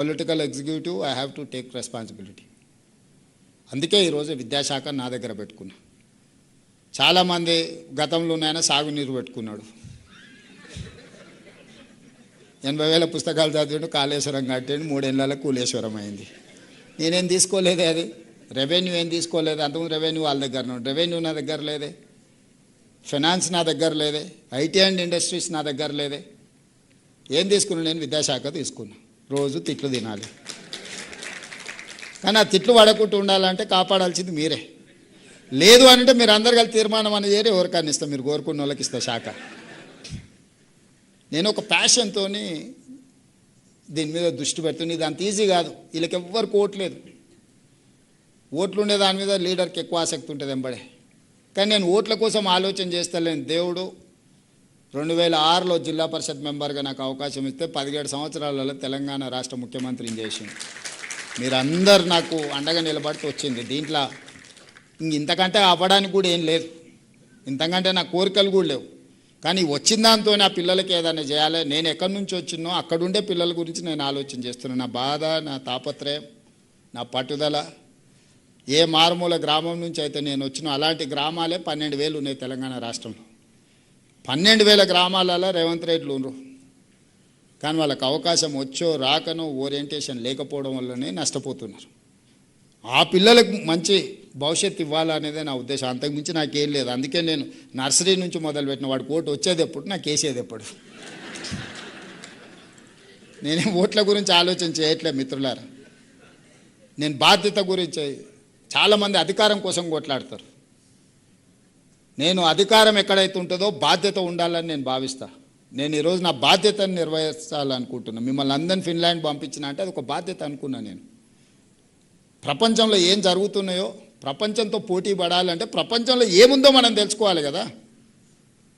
Political executive I have to take responsibility. అందుకే ఈరోజు విద్యాశాఖ నా దగ్గర పెట్టుకున్నా. చాలామంది గతంలో ఆయన సాగునీరు పెట్టుకున్నాడు, 80,000 పుస్తకాలు చదివాడు, కాళేశ్వరం కట్టాడు, 3 ఏళ్ళ కూలేశ్వరం అయింది. నేనేం తీసుకోలేదే, అది రెవెన్యూ ఏం తీసుకోలేదు. అంతకుముందు రెవెన్యూ వాళ్ళ దగ్గర ఉన్నాడు, రెవెన్యూ నా దగ్గర లేదే, ఫైనాన్స్ నా దగ్గర లేదే, ఐటీ అండ్ ఇండస్ట్రీస్ నా దగ్గర లేదే. ఏం తీసుకున్నా? నేను విద్యాశాఖ తీసుకున్నా. రోజు తిట్లు తినాలి, కానీ ఆ తిట్లు పడకుండా ఉండాలంటే కాపాడాల్సింది మీరే. లేదు అంటే మీరు అందరు కలిసి తీర్మానం అనేది ఎవరికైనా ఇస్తాం, మీరు కోరుకున్న వాళ్ళకి ఇస్తా శాఖ. నేను ఒక ప్యాషన్తో దీని మీద దృష్టి పెడుతుంది. ఇది అంత ఈజీ కాదు, వీళ్ళకి ఎవ్వరికి ఓట్లేదు. ఓట్లు ఉండే దాని మీద లీడర్కి ఎక్కువ ఆసక్తి ఉంటుంది వెంబడే. కానీ నేను ఓట్ల కోసం ఆలోచన చేస్తలేను. దేవుడు 2006లో జిల్లా పరిషత్ మెంబర్గా నాకు అవకాశం ఇస్తే 17 సంవత్సరాలలో తెలంగాణ రాష్ట్ర ముఖ్యమంత్రిని చేసింది. మీరందరు నాకు అండగా నిలబడితే వచ్చింది. దీంట్లో ఇంతకంటే అవ్వడానికి కూడా ఏం లేదు, ఇంతకంటే నా కోరికలు కూడా లేవు. కానీ వచ్చిన దాంతో నా పిల్లలకి ఏదైనా చేయాలి. నేను ఎక్కడి నుంచి వచ్చినో అక్కడుండే పిల్లల గురించి నేను ఆలోచన చేస్తున్నాను. నా బాధ, నా తాపత్రయం, నా పట్టుదల. ఏ మారుమూల గ్రామం నుంచి అయితే నేను వచ్చినో అలాంటి గ్రామాలే 12,000 ఉన్నాయి తెలంగాణ రాష్ట్రంలో. 12,000 గ్రామాలలో రేవంత్ రెడ్డిలు ఉన్నారు. కానీ వాళ్ళకి అవకాశం వచ్చో రాకనో ఓరియంటేషన్ లేకపోవడం వల్లనే నష్టపోతున్నారు. ఆ పిల్లలకు మంచి భవిష్యత్తు ఇవ్వాలనేదే నా ఉద్దేశం, అంతకుమించి నాకేం లేదు. అందుకే నేను నర్సరీ నుంచి మొదలుపెట్టిన. వాడు ఓటు వచ్చేది ఎప్పుడు, నాకు వేసేది ఎప్పుడు. నేనేం ఓట్ల గురించి ఆలోచన చేయట్లేదు మిత్రులారా. నేను బాధ్యత గురించి. చాలామంది అధికారం కోసం కొట్లాడతారు. నేను అధికారం ఎక్కడైతే ఉంటుందో బాధ్యత ఉండాలని నేను భావిస్తా. నేను ఈరోజు నా బాధ్యతను నిర్వహించాలనుకుంటున్నాను. మిమ్మల్ని అందరిని ఫిన్లాండ్ పంపించిన అంటే అది ఒక బాధ్యత అనుకున్నాను నేను. ప్రపంచంలో ఏం జరుగుతున్నాయో, ప్రపంచంతో పోటీ పడాలంటే ప్రపంచంలో ఏముందో మనం తెలుసుకోవాలి కదా.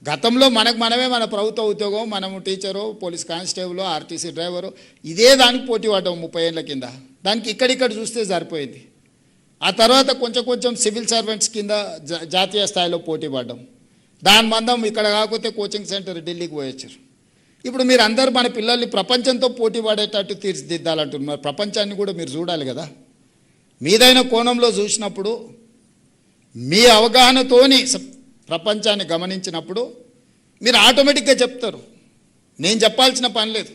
గతంలో మనమే మన ప్రభుత్వ ఉద్యోగం, మనము teacher, police constable, RTC driver, ఇదే దానికి పోటీ పడ్డాం 30 ఏళ్ళ కింద. దానికి ఇక్కడిక్కడ చూస్తే సరిపోయింది. ఆ తర్వాత కొంచెం సివిల్ సర్వెంట్స్ కింద జాతీయ స్థాయిలో పోటీ పడ్డాం. దాని మందం ఇక్కడ కాకపోతే కోచింగ్ సెంటర్ ఢిల్లీకి పోయొచ్చారు. ఇప్పుడు మీరు అందరూ మన పిల్లల్ని ప్రపంచంతో పోటీ పడేటట్టు తీర్చిదిద్దాలంటున్నారు. ప్రపంచాన్ని కూడా మీరు చూడాలి కదా. మీదైన కోణంలో చూసినప్పుడు, మీ అవగాహనతోని ప్రపంచాన్ని గమనించినప్పుడు మీరు ఆటోమేటిక్గా చెప్తారు. నేను చెప్పాల్సిన పని లేదు.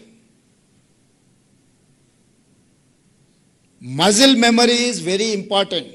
Muscle memory is very important.